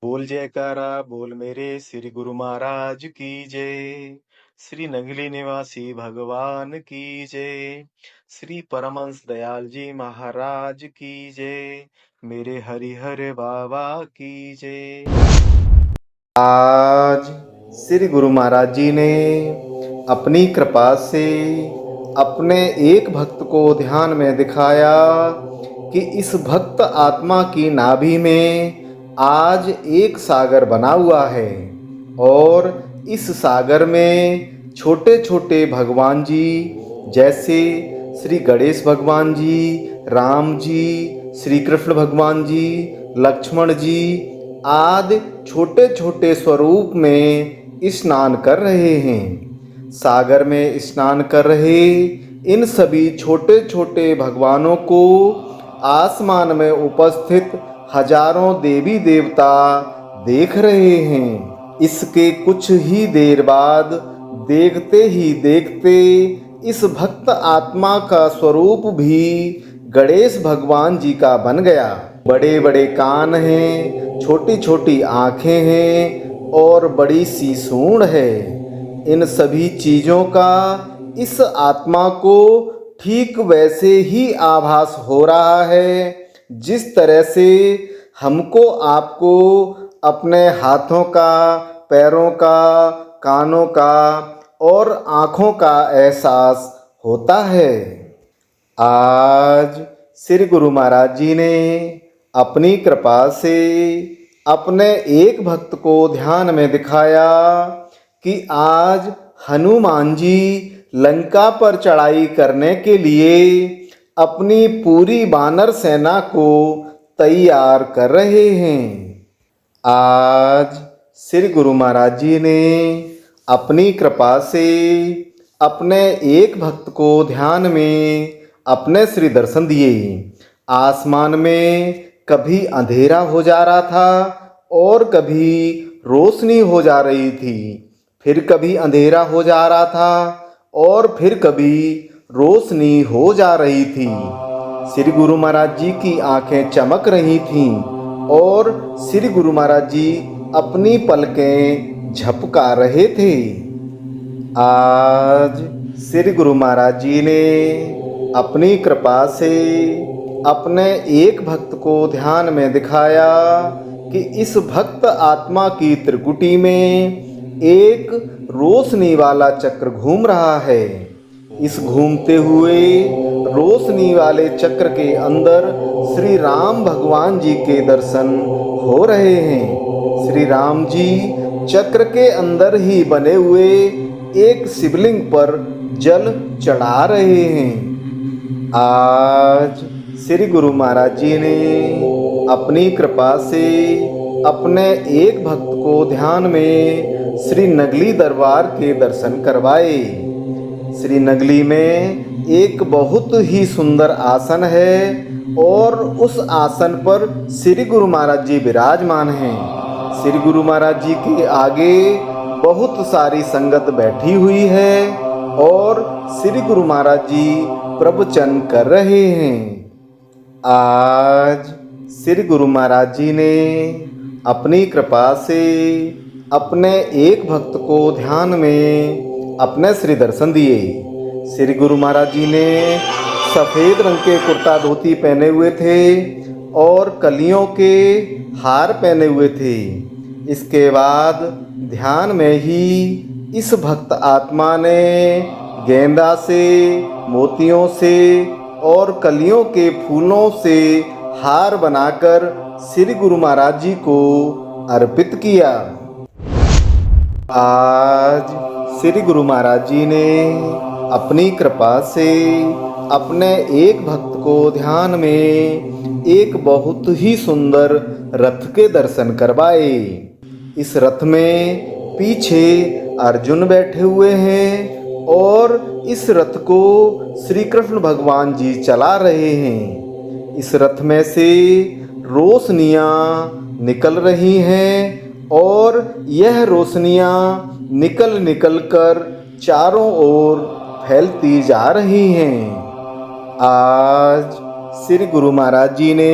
बोल जयकारा बोल मेरे श्री गुरु महाराज की जय। श्री नगली निवासी भगवान की जय। श्री परमहंस दयाल जी महाराज की जय। मेरे हरिहर बाबा की जय। आज श्री गुरु महाराज जी ने अपनी कृपा से अपने एक भक्त को ध्यान में दिखाया कि इस भक्त आत्मा की नाभि में आज एक सागर बना हुआ है और इस सागर में छोटे छोटे भगवान जी जैसे श्री गणेश भगवान जी, राम जी, श्री कृष्ण भगवान जी, लक्ष्मण जी आदि छोटे छोटे स्वरूप में स्नान कर रहे हैं। सागर में स्नान कर रहे इन सभी छोटे छोटे भगवानों को आसमान में उपस्थित हजारों देवी देवता देख रहे हैं। इसके कुछ ही देर बाद देखते ही देखते इस भक्त आत्मा का स्वरूप भी गणेश भगवान जी का बन गया। बड़े बड़े कान हैं, छोटी छोटी आँखें हैं और बड़ी सी सूंड है। इन सभी चीज़ों का इस आत्मा को ठीक वैसे ही आभास हो रहा है जिस तरह से हमको आपको अपने हाथों का, पैरों का, कानों का और आँखों का एहसास होता है। आज श्री गुरु महाराज जी ने अपनी कृपा से अपने एक भक्त को ध्यान में दिखाया कि आज हनुमान जी लंका पर चढ़ाई करने के लिए अपनी पूरी वानर सेना को तैयार कर रहे हैं। आज श्री गुरु महाराज जी ने अपनी कृपा से अपने एक भक्त को ध्यान में अपने श्री दर्शन दिए। आसमान में कभी अंधेरा हो जा रहा था और कभी रोशनी हो जा रही थी, फिर कभी अंधेरा हो जा रहा था और फिर कभी रोशनी हो जा रही थी। श्री गुरु महाराज जी की आंखें चमक रही थीं और श्री गुरु महाराज जी अपनी पलकें झपका रहे थे। आज श्री गुरु महाराज जी ने अपनी कृपा से अपने एक भक्त को ध्यान में दिखाया कि इस भक्त आत्मा की त्रिकुटी में एक रोशनी वाला चक्र घूम रहा है। इस घूमते हुए रोशनी वाले चक्र के अंदर श्री राम भगवान जी के दर्शन हो रहे हैं। श्री राम जी चक्र के अंदर ही बने हुए एक शिवलिंग पर जल चढ़ा रहे हैं। आज श्री गुरु महाराज जी ने अपनी कृपा से अपने एक भक्त को ध्यान में श्री नगली दरबार के दर्शन करवाए। श्री नगली में एक बहुत ही सुंदर आसन है और उस आसन पर श्री गुरु महाराज जी विराजमान हैं। श्री गुरु महाराज जी के आगे बहुत सारी संगत बैठी हुई है और श्री गुरु महाराज जी प्रवचन कर रहे हैं। आज श्री गुरु महाराज जी ने अपनी कृपा से अपने एक भक्त को ध्यान में अपने श्री दर्शन दिए। श्री गुरु महाराज जी ने सफ़ेद रंग के कुर्ता धोती पहने हुए थे और कलियों के हार पहने हुए थे। इसके बाद ध्यान में ही इस भक्त आत्मा ने गेंदा से, मोतियों से और कलियों के फूलों से हार बनाकर श्री गुरु महाराज जी को अर्पित किया। आज श्री गुरु महाराज जी ने अपनी कृपा से अपने एक भक्त को ध्यान में एक बहुत ही सुंदर रथ के दर्शन करवाए। इस रथ में पीछे अर्जुन बैठे हुए हैं और इस रथ को श्री कृष्ण भगवान जी चला रहे हैं। इस रथ में से रोशनियाँ निकल रही हैं और यह रोशनियाँ निकल निकल कर चारों ओर फैलती जा रही हैं। आज श्री गुरु महाराज जी ने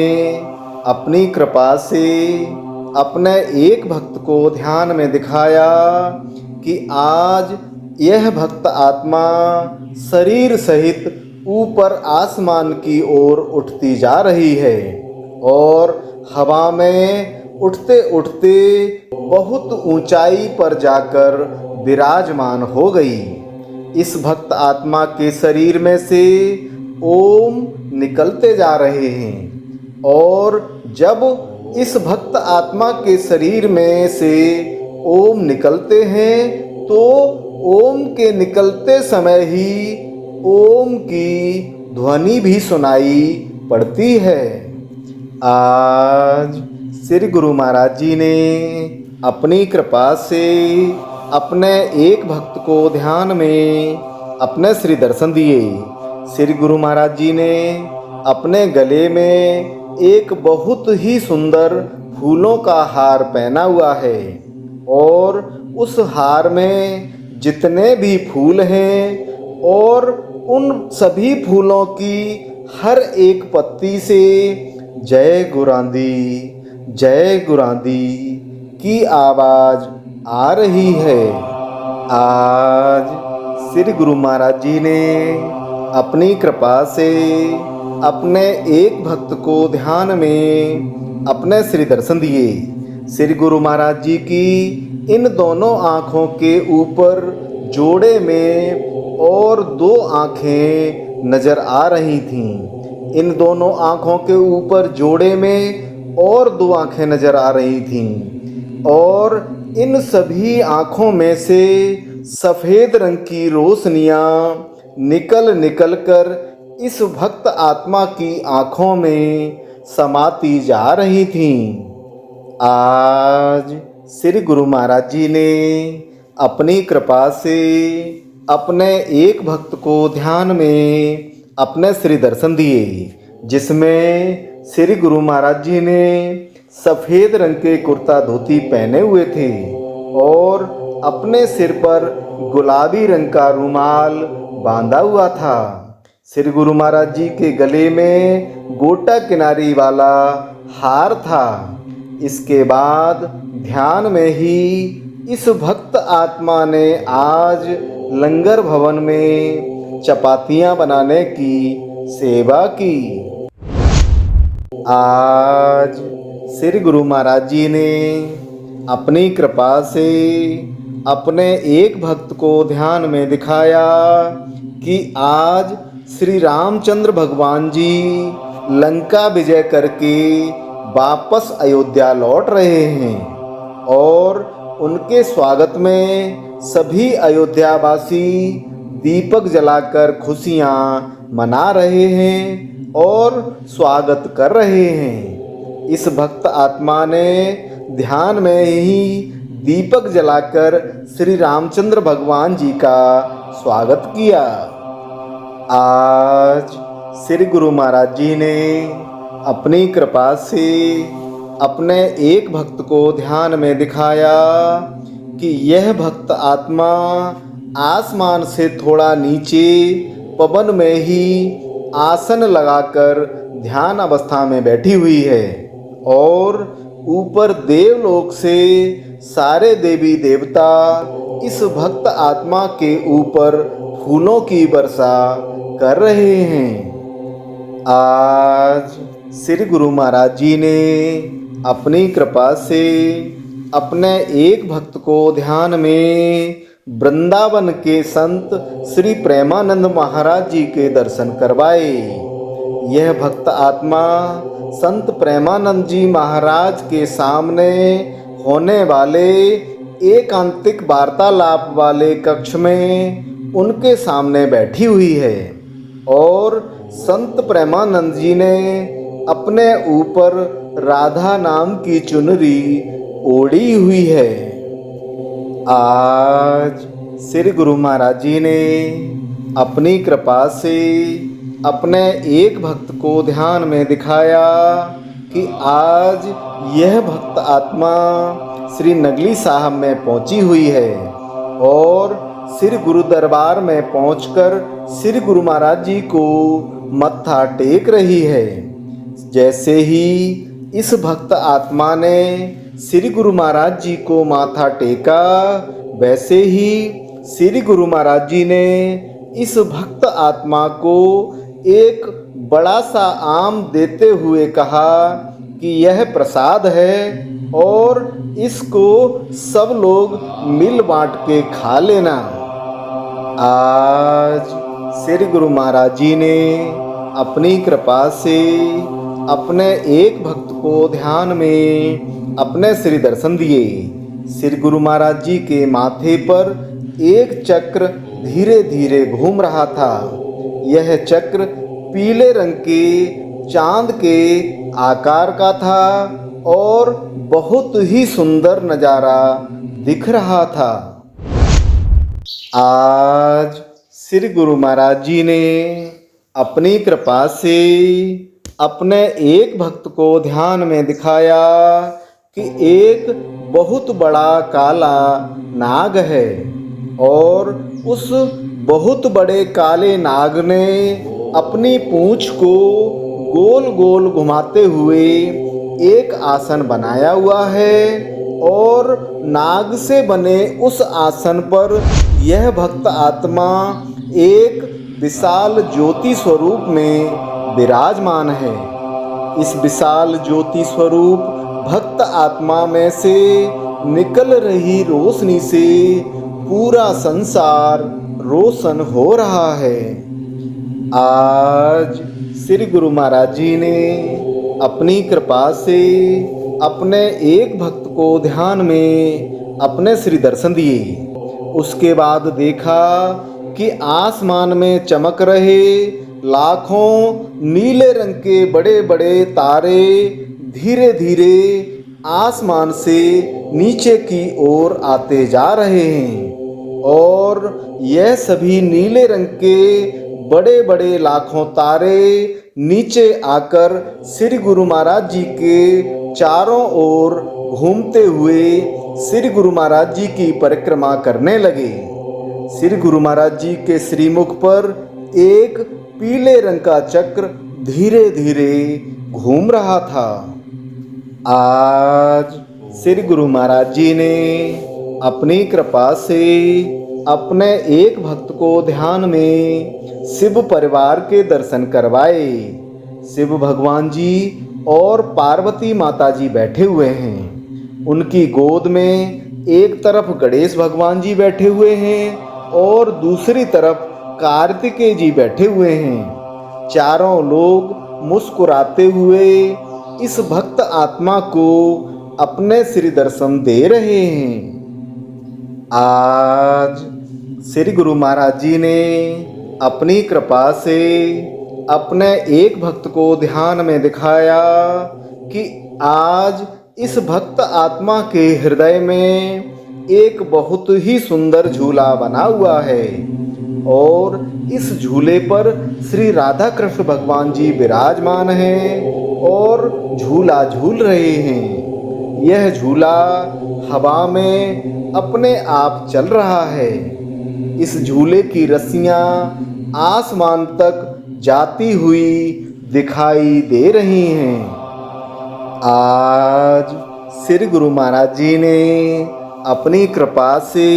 अपनी कृपा से अपने एक भक्त को ध्यान में दिखाया कि आज यह भक्त आत्मा शरीर सहित ऊपर आसमान की ओर उठती जा रही है और हवा में उठते उठते बहुत ऊंचाई पर जाकर विराजमान हो गई। इस भक्त आत्मा के शरीर में से ओम निकलते जा रहे हैं और जब इस भक्त आत्मा के शरीर में से ओम निकलते हैं तो ओम के निकलते समय ही ओम की ध्वनि भी सुनाई पड़ती है। आज श्री गुरु महाराज जी ने अपनी कृपा से अपने एक भक्त को ध्यान में अपने श्री दर्शन दिए। श्री गुरु महाराज जी ने अपने गले में एक बहुत ही सुंदर फूलों का हार पहना हुआ है और उस हार में जितने भी फूल हैं और उन सभी फूलों की हर एक पत्ती से जय गुरांदी की आवाज़ आ रही है। आज श्री गुरु महाराज जी ने अपनी कृपा से अपने एक भक्त को ध्यान में अपने श्री दर्शन दिए। श्री गुरु महाराज जी की इन दोनों आँखों के ऊपर जोड़े में और दो आँखें नज़र आ रही थीं। इन दोनों आँखों के ऊपर जोड़े में और दो आँखें नज़र आ रही थीं और इन सभी आँखों में से सफ़ेद रंग की रोशनियाँ निकल कर इस भक्त आत्मा की आँखों में समाती जा रही थीं। आज श्री गुरु महाराज जी ने अपनी कृपा से अपने एक भक्त को ध्यान में अपने श्री दर्शन दिए, जिसमें श्री गुरु महाराज जी ने सफ़ेद रंग के कुर्ता धोती पहने हुए थे और अपने सिर पर गुलाबी रंग का रुमाल बांधा हुआ था। श्री गुरु महाराज जी के गले में गोटा किनारी वाला हार था। इसके बाद ध्यान में ही इस भक्त आत्मा ने आज लंगर भवन में चपातियाँ बनाने की सेवा की। आज श्री गुरु महाराज जी ने अपनी कृपा से अपने एक भक्त को ध्यान में दिखाया कि आज श्री रामचंद्र भगवान जी लंका विजय करके वापस अयोध्या लौट रहे हैं और उनके स्वागत में सभी अयोध्यावासी दीपक जलाकर खुशियाँ मना रहे हैं और स्वागत कर रहे हैं। इस भक्त आत्मा ने ध्यान में ही दीपक जलाकर श्री रामचंद्र भगवान जी का स्वागत किया। आज श्री गुरु महाराज जी ने अपनी कृपा से अपने एक भक्त को ध्यान में दिखाया कि यह भक्त आत्मा आसमान से थोड़ा नीचे पवन में ही आसन लगाकर ध्यान अवस्था में बैठी हुई है और ऊपर देवलोक से सारे देवी देवता इस भक्त आत्मा के ऊपर फूलों की वर्षा कर रहे हैं। आज श्री गुरु महाराज जी ने अपनी कृपा से अपने एक भक्त को ध्यान में वृंदावन के संत श्री प्रेमानंद महाराज जी के दर्शन करवाए। यह भक्त आत्मा संत प्रेमानंद जी महाराज के सामने होने वाले एकांतिक वार्तालाप वाले कक्ष में उनके सामने बैठी हुई है और संत प्रेमानंद जी ने अपने ऊपर राधा नाम की चुनरी ओढ़ी हुई है। आज श्री गुरु महाराज जी ने अपनी कृपा से अपने एक भक्त को ध्यान में दिखाया कि आज यह भक्त आत्मा श्री नगली साहब में पहुंची हुई है और श्री गुरु दरबार में पहुंचकर श्री गुरु महाराज जी को मत्था टेक रही है। जैसे ही इस भक्त आत्मा ने श्री गुरु महाराज जी को माथा टेका, वैसे ही श्री गुरु महाराज जी ने इस भक्त आत्मा को एक बड़ा सा आम देते हुए कहा कि यह प्रसाद है और इसको सब लोग मिल बांट के खा लेना। आज श्री गुरु महाराज जी ने अपनी कृपा से अपने एक भक्त को ध्यान में अपने श्री दर्शन दिए। श्री गुरु महाराज जी के माथे पर एक चक्र धीरे धीरे घूम रहा था। यह चक्र पीले रंग के चांद के आकार का था और बहुत ही सुंदर नज़ारा दिख रहा था। आज श्री गुरु महाराज जी ने अपनी कृपा से अपने एक भक्त को ध्यान में दिखाया कि एक बहुत बड़ा काला नाग है और उस बहुत बड़े काले नाग ने अपनी पूंछ को गोल गोल घुमाते हुए एक आसन बनाया हुआ है और नाग से बने उस आसन पर यह भक्त आत्मा एक विशाल ज्योति स्वरूप में विराजमान है। इस विशाल ज्योति स्वरूप भक्त आत्मा में से निकल रही रोशनी से पूरा संसार रोशन हो रहा है। आज श्री गुरु महाराज जी ने अपनी कृपा से अपने एक भक्त को ध्यान में अपने श्री दर्शन दिए। उसके बाद देखा कि आसमान में चमक रहे लाखों नीले रंग के बड़े बड़े तारे धीरे धीरे आसमान से नीचे की ओर आते जा रहे हैं और यह सभी नीले रंग के बड़े बड़े लाखों तारे नीचे आकर श्री गुरु महाराज जी के चारों ओर घूमते हुए श्री गुरु महाराज जी की परिक्रमा करने लगे। श्री गुरु महाराज जी के श्रीमुख पर एक पीले रंग का चक्र धीरे धीरे घूम रहा था। आज श्री गुरु महाराज जी ने अपनी कृपा से अपने एक भक्त को ध्यान में शिव परिवार के दर्शन करवाए। शिव भगवान जी और पार्वती माता जी बैठे हुए हैं। उनकी गोद में एक तरफ गणेश भगवान जी बैठे हुए हैं और दूसरी तरफ कार्तिकेय जी बैठे हुए हैं। चारों लोग मुस्कुराते हुए इस भक्त आत्मा को अपने श्री दर्शन दे रहे हैं। आज श्री गुरु महाराज जी ने अपनी कृपा से अपने एक भक्त को ध्यान में दिखाया कि आज इस भक्त आत्मा के हृदय में एक बहुत ही सुंदर झूला बना हुआ है और इस झूले पर श्री राधा कृष्ण भगवान जी विराजमान हैं और झूला झूल रहे हैं। यह झूला हवा में अपने आप चल रहा है। इस झूले की रस्सियाँ आसमान तक जाती हुई दिखाई दे रही हैं। आज श्री गुरु महाराज जी ने अपनी कृपा से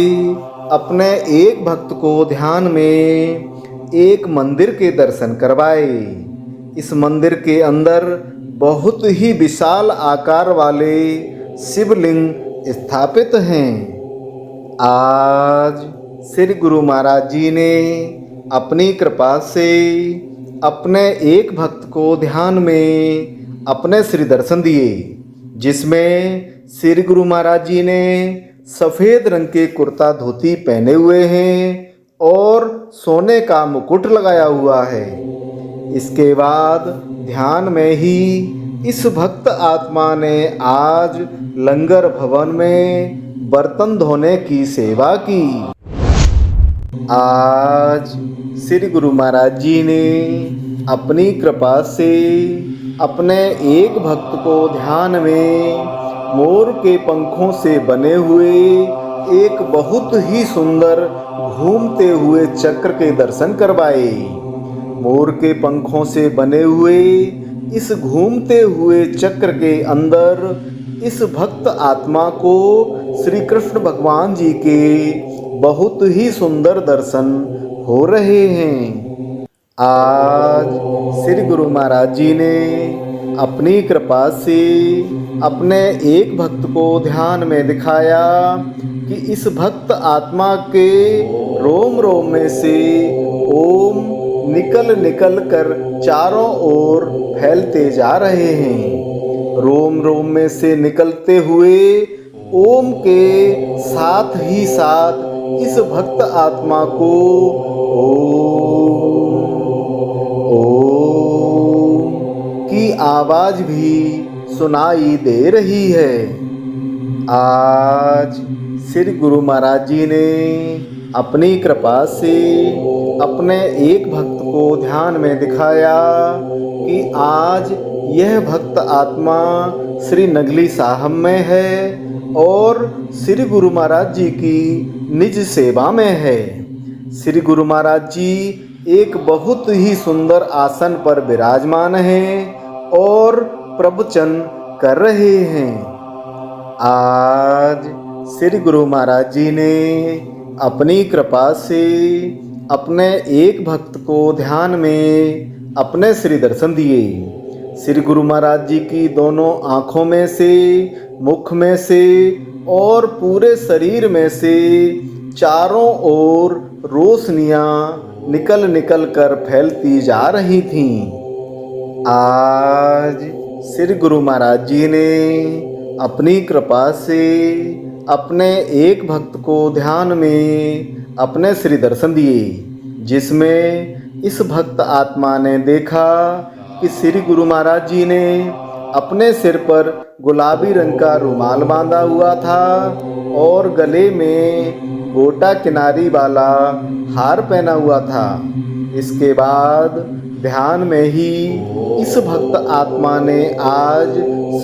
अपने एक भक्त को ध्यान में एक मंदिर के दर्शन करवाए। इस मंदिर के अंदर बहुत ही विशाल आकार वाले शिवलिंग स्थापित हैं। आज श्री गुरु महाराज जी ने अपनी कृपा से अपने एक भक्त को ध्यान में अपने श्री दर्शन दिए, जिसमें श्री गुरु महाराज जी ने सफ़ेद रंग के कुर्ता धोती पहने हुए हैं और सोने का मुकुट लगाया हुआ है। इसके बाद ध्यान में ही इस भक्त आत्मा ने आज लंगर भवन में बर्तन धोने की सेवा की। आज श्री गुरु महाराज जी ने अपनी कृपा से अपने एक भक्त को ध्यान में मोर के पंखों से बने हुए एक बहुत ही सुंदर घूमते हुए चक्र के दर्शन करवाए। मोर के पंखों से बने हुए इस घूमते हुए चक्र के अंदर इस भक्त आत्मा को श्री कृष्ण भगवान जी के बहुत ही सुंदर दर्शन हो रहे हैं। आज श्री गुरु महाराज जी ने अपनी कृपा से अपने एक भक्त को ध्यान में दिखाया कि इस भक्त आत्मा के रोम रोम में से ओम निकल निकल कर चारों ओर फैलते जा रहे हैं। रोम रोम में से निकलते हुए ओम के साथ ही साथ इस भक्त आत्मा को ओम की आवाज भी सुनाई दे रही है। आज श्री गुरु महाराज जी ने अपनी कृपा से अपने एक भक्त को ध्यान में दिखाया कि आज यह भक्त आत्मा श्री नगली साहब में है और श्री गुरु महाराज जी की निज सेवा में है। श्री गुरु महाराज जी एक बहुत ही सुंदर आसन पर विराजमान हैं और प्रवचन कर रहे हैं। आज श्री गुरु महाराज जी ने अपनी कृपा से अपने एक भक्त को ध्यान में अपने श्री दर्शन दिए। श्री गुरु महाराज जी की दोनों आँखों में से, मुख में से और पूरे शरीर में से चारों ओर रोशनियाँ निकल निकल कर फैलती जा रही थीं। आज श्री गुरु महाराज जी ने अपनी कृपा से अपने एक भक्त को ध्यान में अपने श्री दर्शन दिए, जिसमें इस भक्त आत्मा ने देखा कि श्री गुरु महाराज जी ने अपने सिर पर गुलाबी रंग का रुमाल बांधा हुआ था और गले में गोटा किनारी वाला हार पहना हुआ था। इसके बाद ध्यान में ही इस भक्त आत्मा ने आज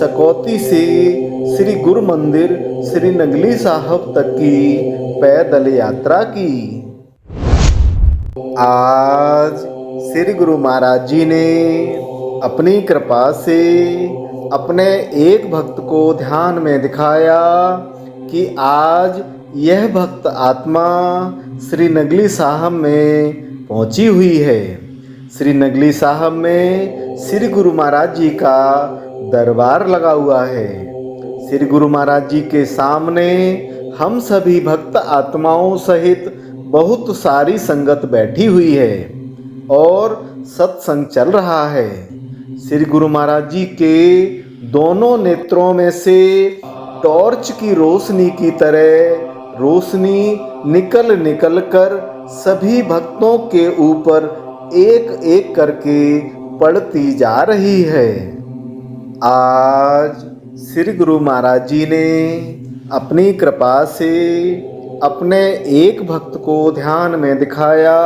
सकौती से श्री गुरु मंदिर श्री नगली साहब तक की पैदल यात्रा की। आज श्री गुरु महाराज जी ने अपनी कृपा से अपने एक भक्त को ध्यान में दिखाया कि आज यह भक्त आत्मा श्री नगली साहब में पहुंची हुई है। श्री नगली साहब में श्री गुरु महाराज जी का दरबार लगा हुआ है। श्री गुरु महाराज जी के सामने हम सभी भक्त आत्माओं सहित बहुत सारी संगत बैठी हुई है और सत्संग चल रहा है। श्री गुरु महाराज जी के दोनों नेत्रों में से टॉर्च की रोशनी की तरह रोशनी निकल निकल कर सभी भक्तों के ऊपर एक एक करके पड़ती जा रही है। आज श्री गुरु महाराज जी ने अपनी कृपा से अपने एक भक्त को ध्यान में दिखाया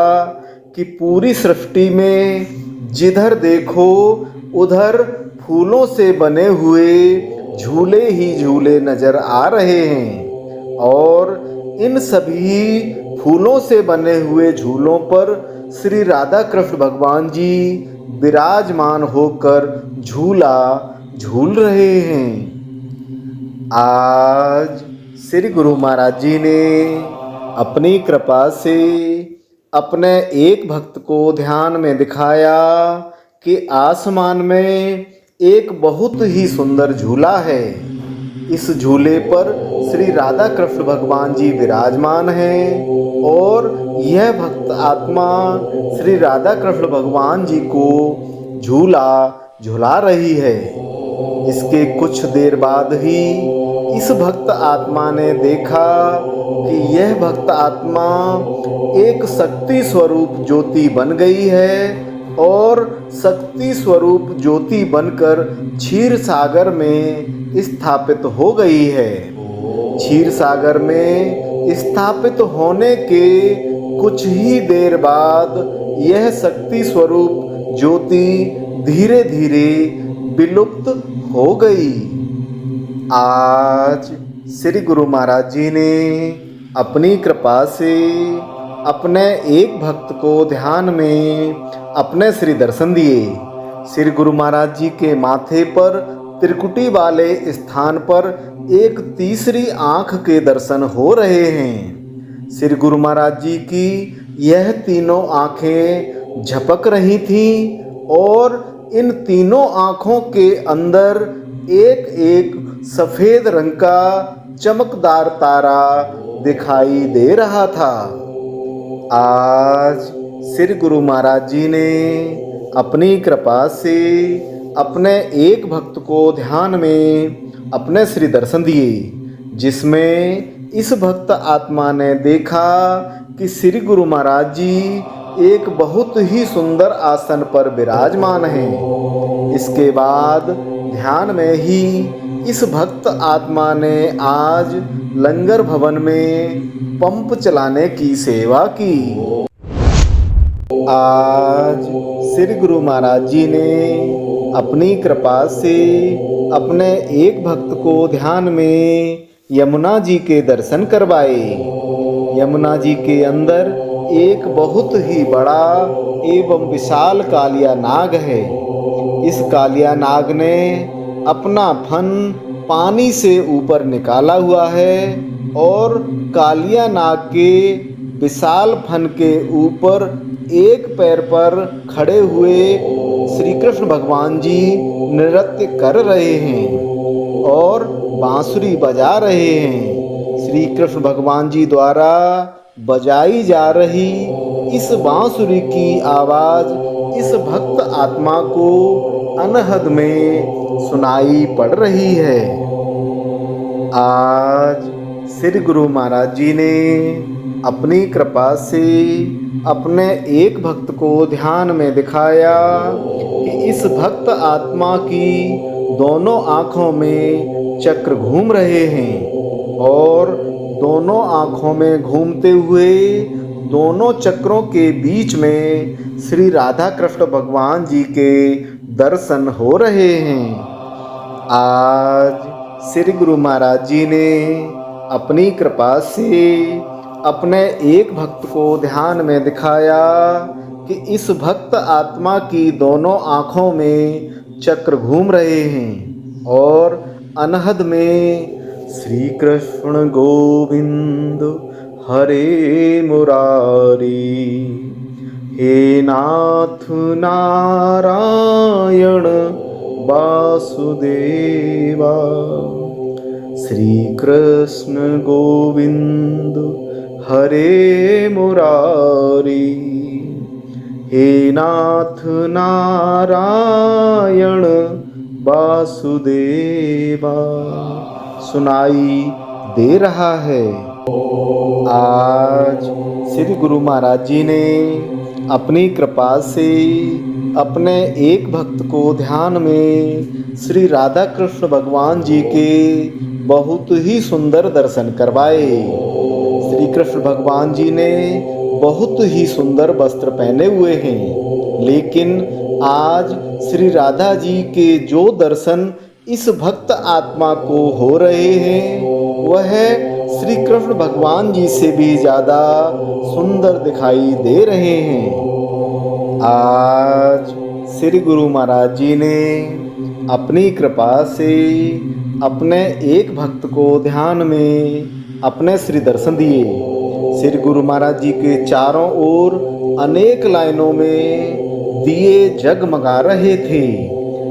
कि पूरी सृष्टि में जिधर देखो उधर फूलों से बने हुए झूले ही झूले नजर आ रहे हैं और इन सभी फूलों से बने हुए झूलों पर श्री राधा कृष्ण भगवान जी विराजमान होकर झूला झूल रहे हैं। आज श्री गुरु महाराज जी ने अपनी कृपा से अपने एक भक्त को ध्यान में दिखाया कि आसमान में एक बहुत ही सुंदर झूला है। इस झूले पर श्री राधा कृष्ण भगवान जी विराजमान हैं और यह भक्त आत्मा श्री राधा कृष्ण भगवान जी को झूला झुला रही है। इसके कुछ देर बाद ही इस भक्त आत्मा ने देखा कि यह भक्त आत्मा एक शक्ति स्वरूप ज्योति बन गई है और शक्ति स्वरूप ज्योति बनकर क्षीर सागर में स्थापित हो गई है। क्षीर सागर में स्थापित होने के कुछ ही देर बाद यह शक्ति स्वरूप ज्योति धीरे धीरे विलुप्त हो गई। आज श्री गुरु महाराज जी ने अपनी कृपा से अपने एक भक्त को ध्यान में अपने श्री दर्शन दिए। श्री गुरु महाराज जी के माथे पर त्रिकुटी वाले स्थान पर एक तीसरी आंख के दर्शन हो रहे हैं। श्री गुरु महाराज जी की यह तीनों आंखें झपक रही थीं और इन तीनों आंखों के अंदर एक एक सफेद रंग का चमकदार तारा दिखाई दे रहा था। आज श्री गुरु महाराज जी ने अपनी कृपा से अपने एक भक्त को ध्यान में अपने श्री दर्शन दिए, जिसमें इस भक्त आत्मा ने देखा कि श्री गुरु महाराज जी एक बहुत ही सुंदर आसन पर विराजमान हैं। इसके बाद ध्यान में ही इस भक्त आत्मा ने आज लंगर भवन में पंप चलाने की सेवा की। आज श्री गुरु महाराज जी ने अपनी कृपा से अपने एक भक्त को ध्यान में यमुना जी के दर्शन करवाए। यमुना जी के अंदर एक बहुत ही बड़ा एवं विशाल कालिया नाग है। इस कालिया नाग ने अपना फन पानी से ऊपर निकाला हुआ है और कालिया नाग के विशाल फन के ऊपर एक पैर पर खड़े हुए श्री कृष्ण भगवान जी नृत्य कर रहे हैं और बांसुरी बजा रहे हैं। श्री कृष्ण भगवान जी द्वारा बजाई जा रही इस बांसुरी की आवाज इस भक्त आत्मा को अनहद में सुनाई पड़ रही है। आज श्री गुरु महाराज जी ने अपनी कृपा से अपने एक भक्त को ध्यान में दिखाया कि इस भक्त आत्मा की दोनों आँखों में चक्र घूम रहे हैं और दोनों आँखों में घूमते हुए दोनों चक्रों के बीच में श्री राधा कृष्ण भगवान जी के दर्शन हो रहे हैं। आज श्री गुरु महाराज जी ने अपनी कृपा से अपने एक भक्त को ध्यान में दिखाया कि इस भक्त आत्मा की दोनों आँखों में चक्र घूम रहे हैं और अनहद में श्री कृष्ण गोविंद हरे मुरारी, हे नाथ नारायण वासुदेवा, श्री कृष्ण गोविंद हरे मुरारी, हे नाथ नारायण वासुदेवा सुनाई दे रहा है। आज श्री गुरु महाराज जी ने अपनी कृपा से अपने एक भक्त को ध्यान में श्री राधा कृष्ण भगवान जी के बहुत ही सुंदर दर्शन करवाए। श्री कृष्ण भगवान जी ने बहुत ही सुंदर वस्त्र पहने हुए हैं, लेकिन आज श्री राधा जी के जो दर्शन इस भक्त आत्मा को हो रहे हैं वह श्री कृष्ण भगवान जी से भी ज़्यादा सुंदर दिखाई दे रहे हैं। आज श्री गुरु महाराज जी ने अपनी कृपा से अपने एक भक्त को ध्यान में अपने श्री दर्शन दिए। श्री गुरु महाराज जी के चारों ओर अनेक लाइनों में दिए जगमगा रहे थे।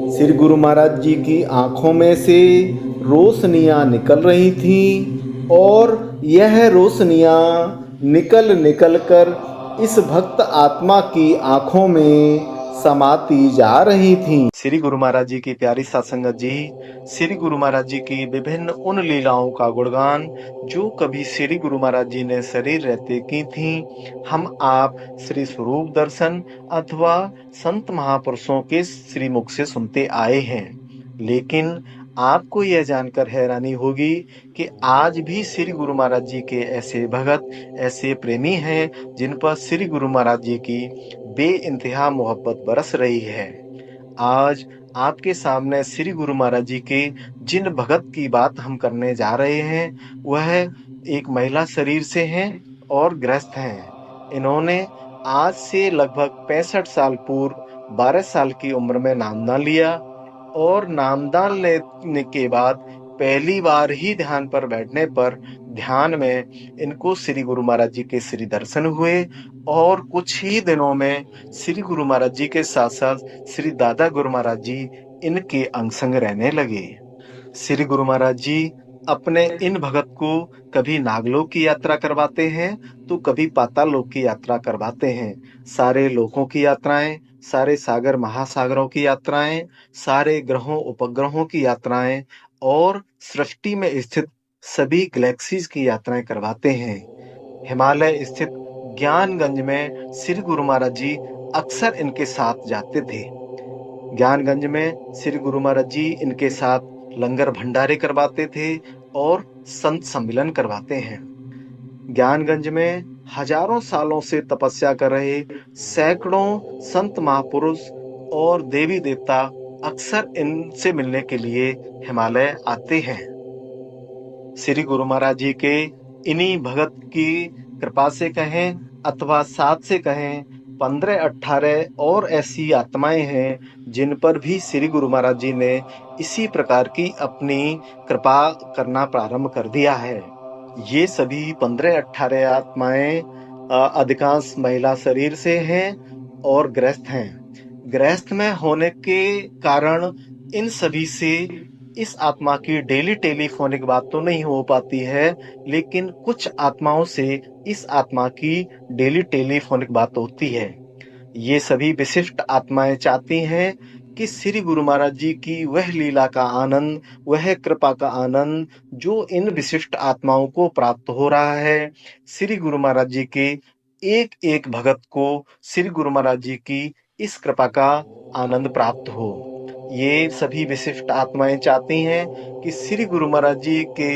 श्री गुरु महाराज जी की आँखों में से रोशनियाँ निकल रही थीं और यह रोशनियाँ निकल कर इस भक्त आत्मा की आँखों में समाती जा रही थीं। श्री गुरु महाराज जी की प्यारी सत्संगत जी, श्री गुरु महाराज जी की विभिन्न उन लीलाओं का गुणगान जो कभी श्री गुरु महाराज जी ने शरीर रहते की थीं, हम आप श्री स्वरूप दर्शन अथवा संत महापुरुषों के श्री मुख से सुनते आए हैं। लेकिन आपको यह जानकर हैरानी होगी कि आज भी श्री गुरु महाराज जी के ऐसे भगत, ऐसे प्रेमी हैं जिन पर श्री गुरु महाराज जी की बेइंतहा मोहब्बत बरस रही है। आज आपके सामने श्री गुरु महाराज जी के जिन भगत की बात हम करने जा रहे हैं वह एक महिला शरीर से हैं और गृहस्थ हैं। इन्होंने आज से लगभग 65 साल पूर्व 12 साल की उम्र में नाम ना लिया और नामदान लेने के बाद पहली बार ही ध्यान पर बैठने पर ध्यान में इनको श्री गुरु महाराज जी के श्री दर्शन हुए और कुछ ही दिनों में श्री गुरु महाराज जी के साथ साथ श्री दादा गुरु महाराज जी इनके अंग संग रहने लगे। श्री गुरु महाराज जी अपने इन भगत को कभी नागलोक की यात्रा करवाते हैं तो कभी पाताल लोक की यात्रा करवाते हैं। सारे लोकों की यात्राएं, सारे सागर महासागरों की यात्राएं, सारे ग्रहों उपग्रहों की यात्राएं और सृष्टि में स्थित सभी गैलेक्सीज की यात्राएं करवाते हैं। हिमालय स्थित ज्ञानगंज में श्री गुरु महाराज जी अक्सर इनके साथ जाते थे। ज्ञानगंज में श्री गुरु महाराज जी इनके साथ लंगर भंडारे करवाते थे और संत सम्मेलन करवाते हैं। ज्ञानगंज में हजारों सालों से तपस्या कर रहे सैकड़ों संत महापुरुष और देवी देवता अक्सर इनसे मिलने के लिए हिमालय आते हैं। श्री गुरु महाराज जी के इन्हीं भगत की कृपा से कहें अथवा साथ से कहें 15-18 और ऐसी आत्माएं हैं जिन पर भी श्री गुरु महाराज जी ने इसी प्रकार की अपनी कृपा करना प्रारंभ कर दिया है। ये सभी 15-18 आत्माएं अधिकांश महिला शरीर से हैं और गृहस्थ हैं। गृहस्थ में होने के कारण इन सभी से इस आत्मा की डेली टेलीफोनिक बात तो नहीं हो पाती है, लेकिन कुछ आत्माओं से इस आत्मा की डेली टेलीफोनिक बात होती है। ये सभी विशिष्ट आत्माएं चाहती हैं कि श्री गुरु महाराज जी की वह लीला का आनंद, वह कृपा का आनंद जो इन विशिष्ट आत्माओं को प्राप्त हो रहा है, श्री गुरु महाराज जी के एक एक भगत को श्री गुरु महाराज जी की इस कृपा का आनंद प्राप्त हो। ये सभी विशिष्ट आत्माएं चाहती हैं कि श्री गुरु महाराज जी के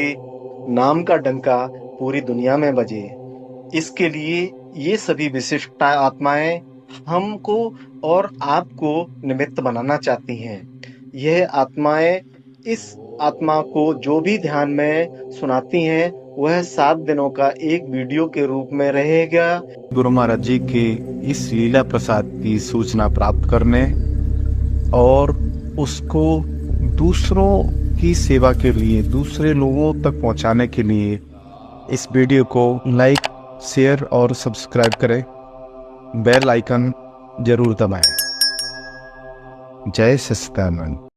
नाम का डंका पूरी दुनिया में बजे। इसके लिए ये सभी विशिष्ट आत्माएं हमको और आपको निमित्त बनाना चाहती हैं। यह आत्माएं इस आत्मा को जो भी ध्यान में सुनाती हैं वह 7 दिनों का एक वीडियो के रूप में रहेगा। गुरु महाराज जी के इस लीला प्रसाद की सूचना प्राप्त करने और उसको दूसरों की सेवा के लिए, दूसरे लोगों तक पहुंचाने के लिए इस वीडियो को लाइक, शेयर और सब्सक्राइब करें। बेल आइकन जरूर दबाएं। जय सच्चिदानंद।